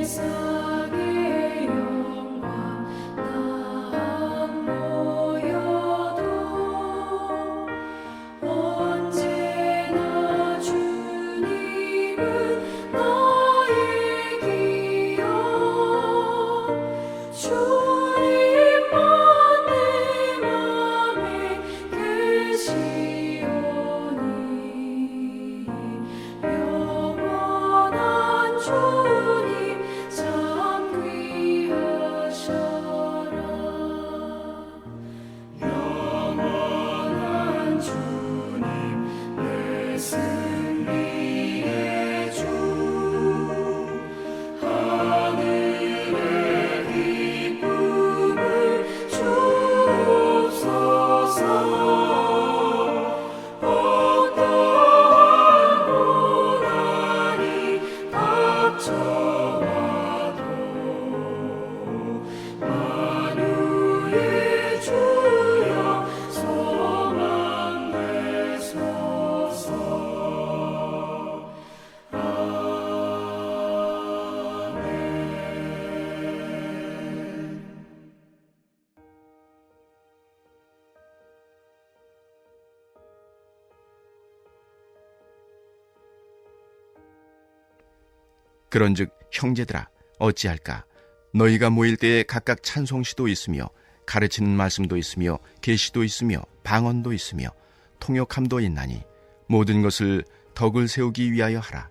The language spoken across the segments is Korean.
세상의 영광 다 모여도 언제나 주님은 나의 기여 주님만 내 맘에 계시오니 영원한 주님 참 귀하셔라 영원한 주님 내 승리의 주 하늘의 기쁨을 주옵소서 어떠한 고난이 닥쳐와도 만유의 주여 소망 되소서 아멘. 그런즉 형제들아 어찌할까 너희가 모일 때에 각각 찬송시도 있으며 가르치는 말씀도 있으며 계시도 있으며 방언도 있으며 통역함도 있나니 모든 것을 덕을 세우기 위하여 하라.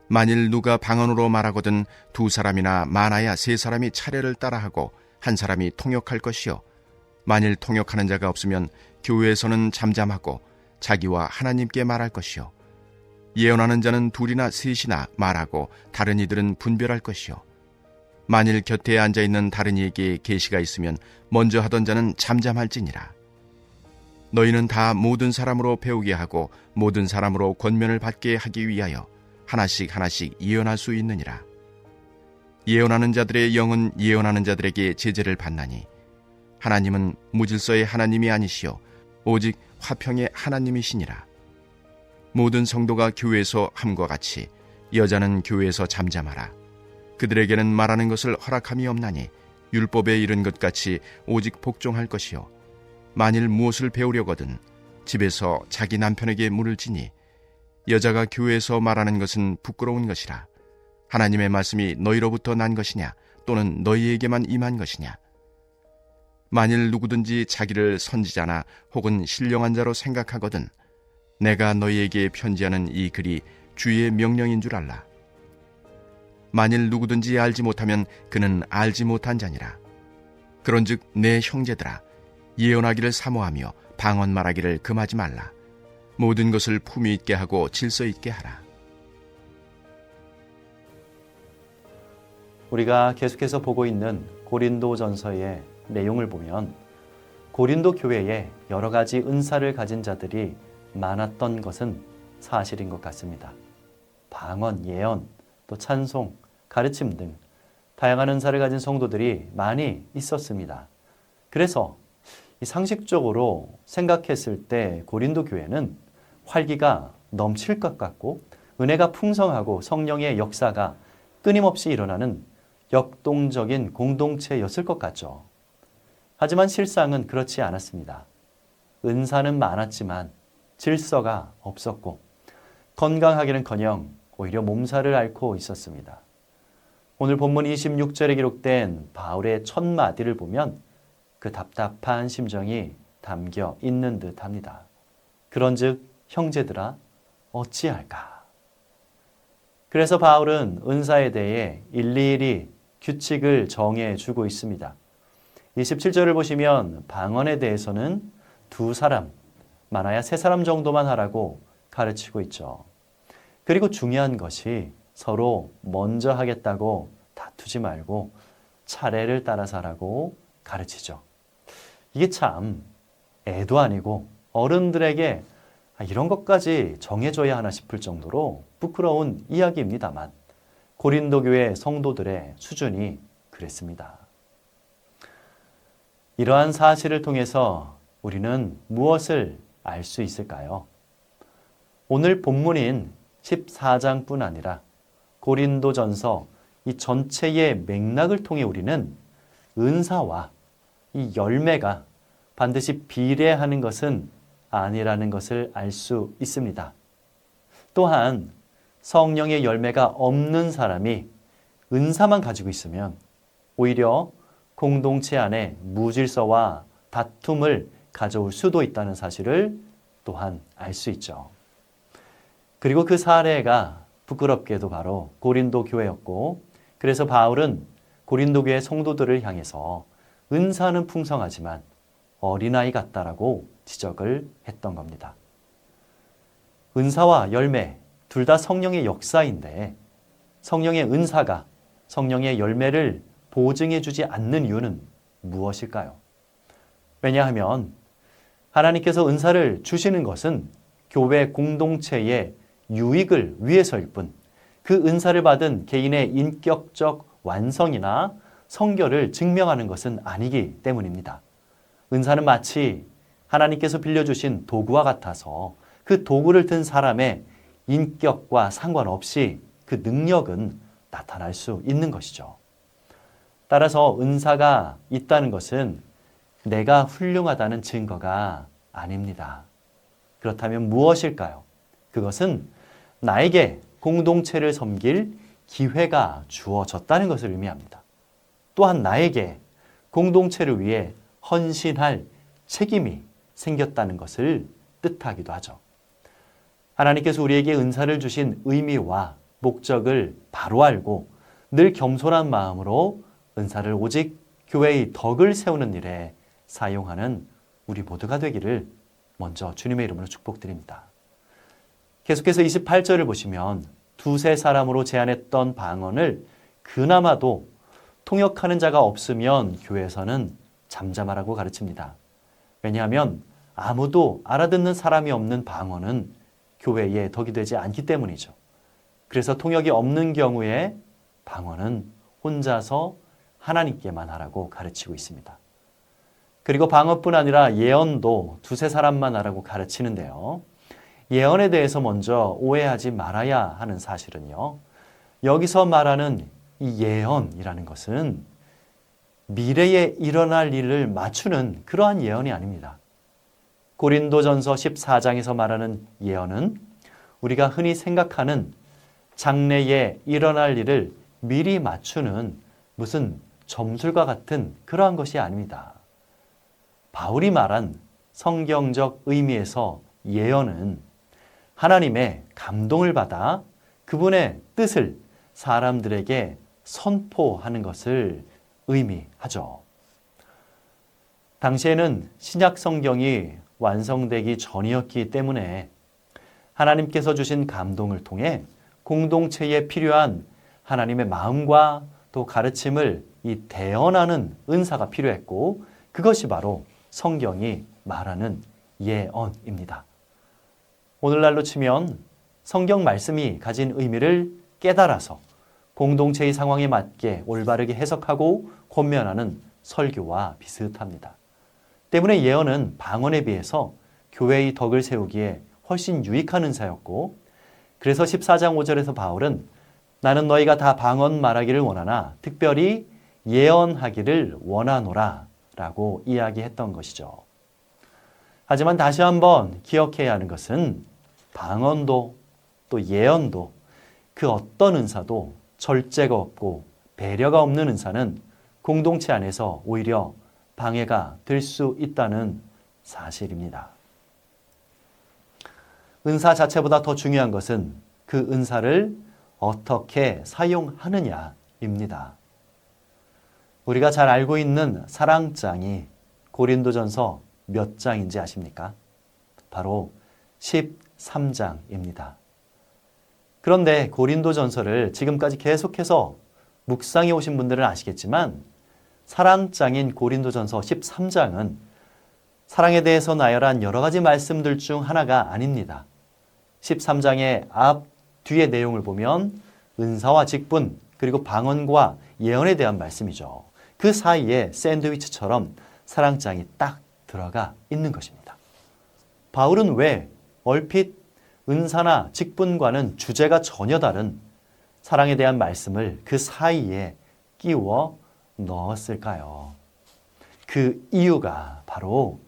만일 누가 방언으로 말하거든 두 사람이나 많아야 세 사람이 차례를 따라하고 한 사람이 통역할 것이요 만일 통역하는 자가 없으면 교회에서는 잠잠하고 자기와 하나님께 말할 것이요 예언하는 자는 둘이나 셋이나 말하고 다른 이들은 분별할 것이요 만일 곁에 앉아있는 다른 이에게 계시가 있으면 먼저 하던 자는 잠잠할지니라. 너희는 다 모든 사람으로 배우게 하고 모든 사람으로 권면을 받게 하기 위하여 하나씩 하나씩 예언할 수 있느니라. 예언하는 자들의 영은 예언하는 자들에게 제재를 받나니 하나님은 무질서의 하나님이 아니시요 오직 화평의 하나님이시니라. 모든 성도가 교회에서 함과 같이 여자는 교회에서 잠잠하라. 그들에게는 말하는 것을 허락함이 없나니 율법에 이른 것 같이 오직 복종할 것이요 만일 무엇을 배우려거든 집에서 자기 남편에게 물을 지니 여자가 교회에서 말하는 것은 부끄러운 것이라. 하나님의 말씀이 너희로부터 난 것이냐 또는 너희에게만 임한 것이냐. 만일 누구든지 자기를 선지자나 혹은 신령한 자로 생각하거든 내가 너희에게 편지하는 이 글이 주의 명령인 줄 알라. 만일 누구든지 알지 못하면 그는 알지 못한 자니라. 그런즉 내 형제들아 예언하기를 사모하며 방언 말하기를 금하지 말라. 모든 것을 품위 있게 하고 질서 있게 하라. 우리가 계속해서 보고 있는 고린도전서의 내용을 보면 고린도 교회에 여러 가지 은사를 가진 자들이 많았던 것은 사실인 것 같습니다. 방언, 예언, 또 찬송, 가르침 등 다양한 은사를 가진 성도들이 많이 있었습니다. 그래서 상식적으로 생각했을 때 고린도 교회는 활기가 넘칠 것 같고 은혜가 풍성하고 성령의 역사가 끊임없이 일어나는 역동적인 공동체였을 것 같죠. 하지만 실상은 그렇지 않았습니다. 은사는 많았지만 질서가 없었고 건강하기는커녕 오히려 몸살을 앓고 있었습니다. 오늘 본문 26절에 기록된 바울의 첫 마디를 보면 그 답답한 심정이 담겨 있는 듯합니다. 그런즉 형제들아 어찌할까? 그래서 바울은 은사에 대해 일일이 규칙을 정해주고 있습니다. 27절을 보시면 방언에 대해서는 두 사람, 많아야 세 사람 정도만 하라고 가르치고 있죠. 그리고 중요한 것이 서로 먼저 하겠다고 다투지 말고 차례를 따라서 하라고 가르치죠. 이게 참 애도 아니고 어른들에게 이런 것까지 정해줘야 하나 싶을 정도로 부끄러운 이야기입니다만 고린도 교회 성도들의 수준이 그랬습니다. 이러한 사실을 통해서 우리는 무엇을 알 수 있을까요? 오늘 본문인 14장뿐 아니라 고린도전서 이 전체의 맥락을 통해 우리는 은사와 이 열매가 반드시 비례하는 것은 아니라는 것을 알 수 있습니다. 또한 성령의 열매가 없는 사람이 은사만 가지고 있으면 오히려 공동체 안에 무질서와 다툼을 가져올 수도 있다는 사실을 또한 알 수 있죠. 그리고 그 사례가 부끄럽게도 바로 고린도 교회였고, 그래서 바울은 고린도 교회 성도들을 향해서 은사는 풍성하지만 어린아이 같다라고 지적을 했던 겁니다. 은사와 열매 둘 다 성령의 역사인데 성령의 은사가 성령의 열매를 보증해 주지 않는 이유는 무엇일까요? 왜냐하면 하나님께서 은사를 주시는 것은 교회 공동체의 유익을 위해서일 뿐, 그 은사를 받은 개인의 인격적 완성이나 성결을 증명하는 것은 아니기 때문입니다. 은사는 마치 하나님께서 빌려주신 도구와 같아서 그 도구를 든 사람의 인격과 상관없이 그 능력은 나타날 수 있는 것이죠. 따라서 은사가 있다는 것은 내가 훌륭하다는 증거가 아닙니다. 그렇다면 무엇일까요? 그것은 나에게 공동체를 섬길 기회가 주어졌다는 것을 의미합니다. 또한 나에게 공동체를 위해 헌신할 책임이 생겼다는 것을 뜻하기도 하죠. 하나님께서 우리에게 은사를 주신 의미와 목적을 바로 알고 늘 겸손한 마음으로 은사를 오직 교회의 덕을 세우는 일에 사용하는 우리 모두가 되기를 먼저 주님의 이름으로 축복드립니다. 계속해서 28절을 보시면 두세 사람으로 제한했던 방언을 그나마도 통역하는 자가 없으면 교회에서는 잠잠하라고 가르칩니다. 왜냐하면 아무도 알아듣는 사람이 없는 방언은 교회의 덕이 되지 않기 때문이죠. 그래서 통역이 없는 경우에 방언은 혼자서 하나님께만 하라고 가르치고 있습니다. 그리고 방언뿐 아니라 예언도 두세 사람만 하라고 가르치는데요. 예언에 대해서 먼저 오해하지 말아야 하는 사실은요. 여기서 말하는 이 예언이라는 것은 미래에 일어날 일을 맞추는 그러한 예언이 아닙니다. 고린도전서 14장에서 말하는 예언은 우리가 흔히 생각하는 장래에 일어날 일을 미리 맞추는 무슨 점술과 같은 그러한 것이 아닙니다. 바울이 말한 성경적 의미에서 예언은 하나님의 감동을 받아 그분의 뜻을 사람들에게 선포하는 것을 의미하죠. 당시에는 신약 성경이 완성되기 전이었기 때문에 하나님께서 주신 감동을 통해 공동체에 필요한 하나님의 마음과 또 가르침을 이 대언하는 은사가 필요했고, 그것이 바로 성경이 말하는 예언입니다. 오늘날로 치면 성경 말씀이 가진 의미를 깨달아서 공동체의 상황에 맞게 올바르게 해석하고 권면하는 설교와 비슷합니다. 때문에 예언은 방언에 비해서 교회의 덕을 세우기에 훨씬 유익한 은사였고, 그래서 14장 5절에서 바울은 나는 너희가 다 방언 말하기를 원하나 특별히 예언하기를 원하노라 라고 이야기했던 것이죠. 하지만 다시 한번 기억해야 하는 것은 방언도 또 예언도 그 어떤 은사도 절제가 없고 배려가 없는 은사는 공동체 안에서 오히려 방해가 될 수 있다는 사실입니다. 은사 자체보다 더 중요한 것은 그 은사를 어떻게 사용하느냐입니다. 우리가 잘 알고 있는 사랑장이 고린도전서 몇 장인지 아십니까? 바로 13장입니다. 그런데 고린도전서를 지금까지 계속해서 묵상해 오신 분들은 아시겠지만 사랑장인 고린도전서 13장은 사랑에 대해서 나열한 여러 가지 말씀들 중 하나가 아닙니다. 13장의 앞, 뒤의 내용을 보면 은사와 직분, 그리고 방언과 예언에 대한 말씀이죠. 그 사이에 샌드위치처럼 사랑장이 딱 들어가 있는 것입니다. 바울은 왜 얼핏 은사나 직분과는 주제가 전혀 다른 사랑에 대한 말씀을 그 사이에 끼워 넣었을까요? 그 이유가 바로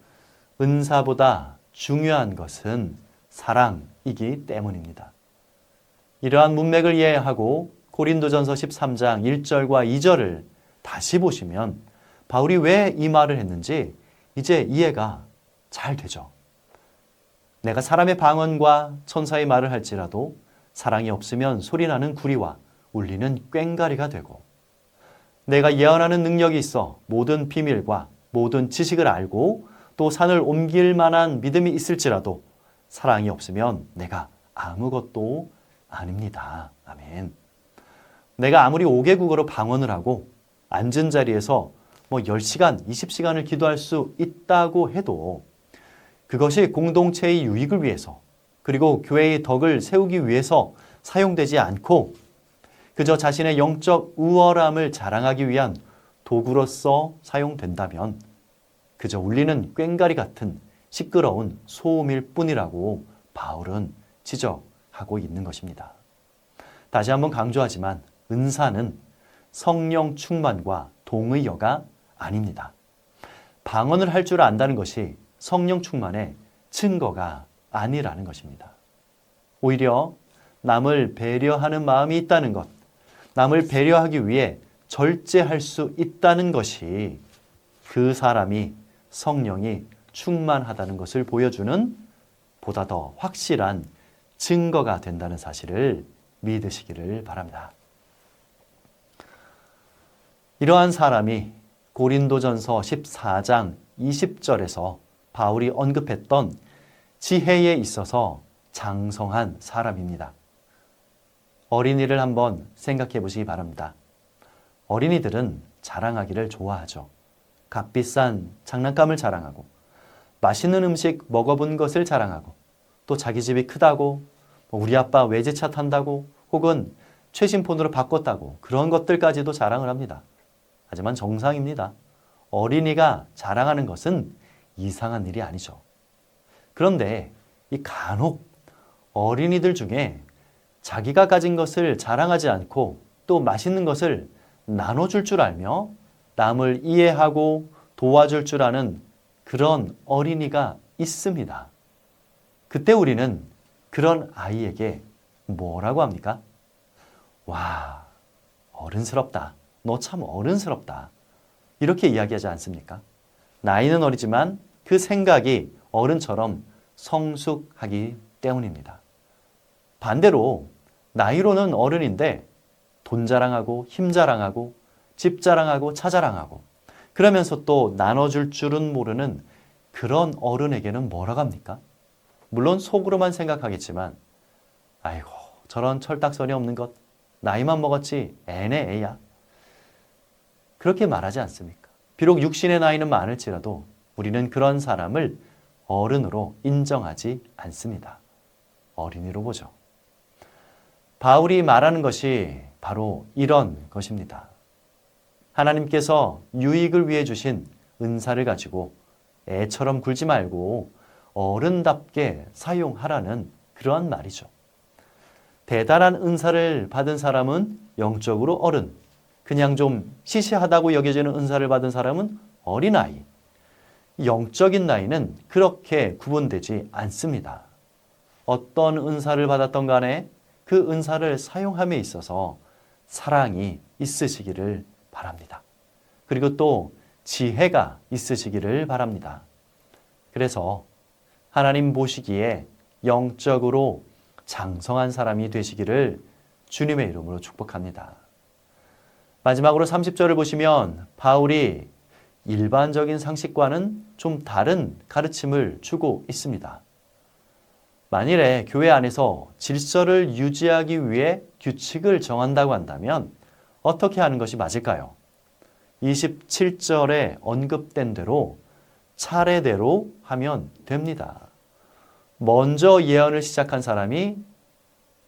은사보다 중요한 것은 사랑이기 때문입니다. 이러한 문맥을 이해하고 고린도전서 13장 1절과 2절을 다시 보시면 바울이 왜 이 말을 했는지 이제 이해가 잘 되죠. 내가 사람의 방언과 천사의 말을 할지라도 사랑이 없으면 소리나는 구리와 울리는 꽹가리가 되고, 내가 예언하는 능력이 있어 모든 비밀과 모든 지식을 알고 또 산을 옮길 만한 믿음이 있을지라도 사랑이 없으면 내가 아무것도 아닙니다. 아멘. 내가 아무리 5개국어로 방언을 하고 앉은 자리에서 10시간, 20시간을 기도할 수 있다고 해도 그것이 공동체의 유익을 위해서 그리고 교회의 덕을 세우기 위해서 사용되지 않고 그저 자신의 영적 우월함을 자랑하기 위한 도구로서 사용된다면 그저 울리는 꽹가리 같은 시끄러운 소음일 뿐이라고 바울은 지적하고 있는 것입니다. 다시 한번 강조하지만 은사는 성령 충만과 동의어가 아닙니다. 방언을 할 줄 안다는 것이 성령 충만의 증거가 아니라는 것입니다. 오히려 남을 배려하는 마음이 있다는 것, 남을 배려하기 위해 절제할 수 있다는 것이 그 사람이 성령이 충만하다는 것을 보여주는 보다 더 확실한 증거가 된다는 사실을 믿으시기를 바랍니다. 이러한 사람이 고린도전서 14장 20절에서 바울이 언급했던 지혜에 있어서 장성한 사람입니다. 어린이를 한번 생각해 보시기 바랍니다. 어린이들은 자랑하기를 좋아하죠. 값비싼 장난감을 자랑하고 맛있는 음식 먹어본 것을 자랑하고 또 자기 집이 크다고 우리 아빠 외제차 탄다고 혹은 최신 폰으로 바꿨다고 그런 것들까지도 자랑을 합니다. 하지만 정상입니다. 어린이가 자랑하는 것은 이상한 일이 아니죠. 그런데 이 간혹 어린이들 중에 자기가 가진 것을 자랑하지 않고 또 맛있는 것을 나눠줄 줄 알며 남을 이해하고 도와줄 줄 아는 그런 어린이가 있습니다. 그때 우리는 그런 아이에게 뭐라고 합니까? 와, 어른스럽다. 너 참 어른스럽다. 이렇게 이야기하지 않습니까? 나이는 어리지만 그 생각이 어른처럼 성숙하기 때문입니다. 반대로 나이로는 어른인데 돈 자랑하고 힘 자랑하고 집 자랑하고 차 자랑하고 그러면서 또 나눠줄 줄은 모르는 그런 어른에게는 뭐라고 합니까? 물론 속으로만 생각하겠지만 아이고 저런 철딱서니 없는 것 나이만 먹었지 애네 애야. 그렇게 말하지 않습니까? 비록 육신의 나이는 많을지라도 우리는 그런 사람을 어른으로 인정하지 않습니다. 어린이로 보죠. 바울이 말하는 것이 바로 이런 것입니다. 하나님께서 유익을 위해 주신 은사를 가지고 애처럼 굴지 말고 어른답게 사용하라는 그러한 말이죠. 대단한 은사를 받은 사람은 영적으로 어른, 그냥 좀 시시하다고 여겨지는 은사를 받은 사람은 어린아이. 영적인 나이는 그렇게 구분되지 않습니다. 어떤 은사를 받았던 간에 그 은사를 사용함에 있어서 사랑이 있으시기를 바랍니다. 그리고 또 지혜가 있으시기를 바랍니다. 그래서 하나님 보시기에 영적으로 장성한 사람이 되시기를 주님의 이름으로 축복합니다. 마지막으로 30절을 보시면 바울이 일반적인 상식과는 좀 다른 가르침을 주고 있습니다. 만일에 교회 안에서 질서를 유지하기 위해 규칙을 정한다고 한다면 어떻게 하는 것이 맞을까요? 27절에 언급된 대로 차례대로 하면 됩니다. 먼저 예언을 시작한 사람이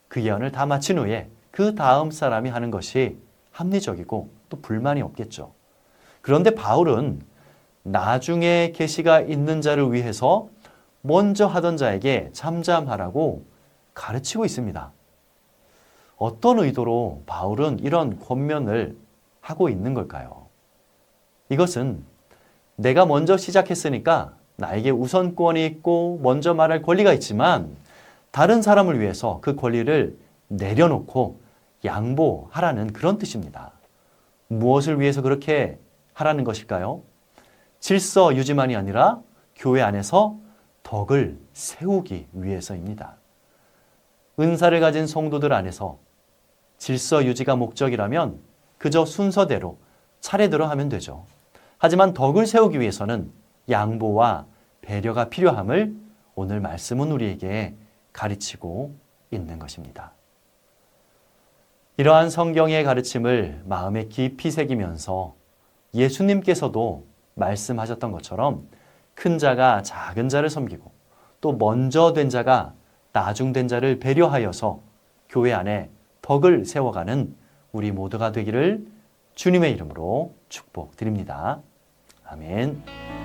그 예언을 다 마친 후에 그 다음 사람이 하는 것이 합리적이고 또 불만이 없겠죠. 그런데 바울은 나중에 계시가 있는 자를 위해서 먼저 하던 자에게 잠잠하라고 가르치고 있습니다. 어떤 의도로 바울은 이런 권면을 하고 있는 걸까요? 이것은 내가 먼저 시작했으니까 나에게 우선권이 있고 먼저 말할 권리가 있지만 다른 사람을 위해서 그 권리를 내려놓고 양보하라는 그런 뜻입니다. 무엇을 위해서 그렇게 하라는 것일까요? 질서 유지만이 아니라 교회 안에서 덕을 세우기 위해서입니다. 은사를 가진 성도들 안에서 질서 유지가 목적이라면 그저 순서대로 차례대로 하면 되죠. 하지만 덕을 세우기 위해서는 양보와 배려가 필요함을 오늘 말씀은 우리에게 가르치고 있는 것입니다. 이러한 성경의 가르침을 마음에 깊이 새기면서 예수님께서도 말씀하셨던 것처럼 큰 자가 작은 자를 섬기고 또 먼저 된 자가 나중된 자를 배려하여서 교회 안에 덕을 세워가는 우리 모두가 되기를 주님의 이름으로 축복드립니다. 아멘.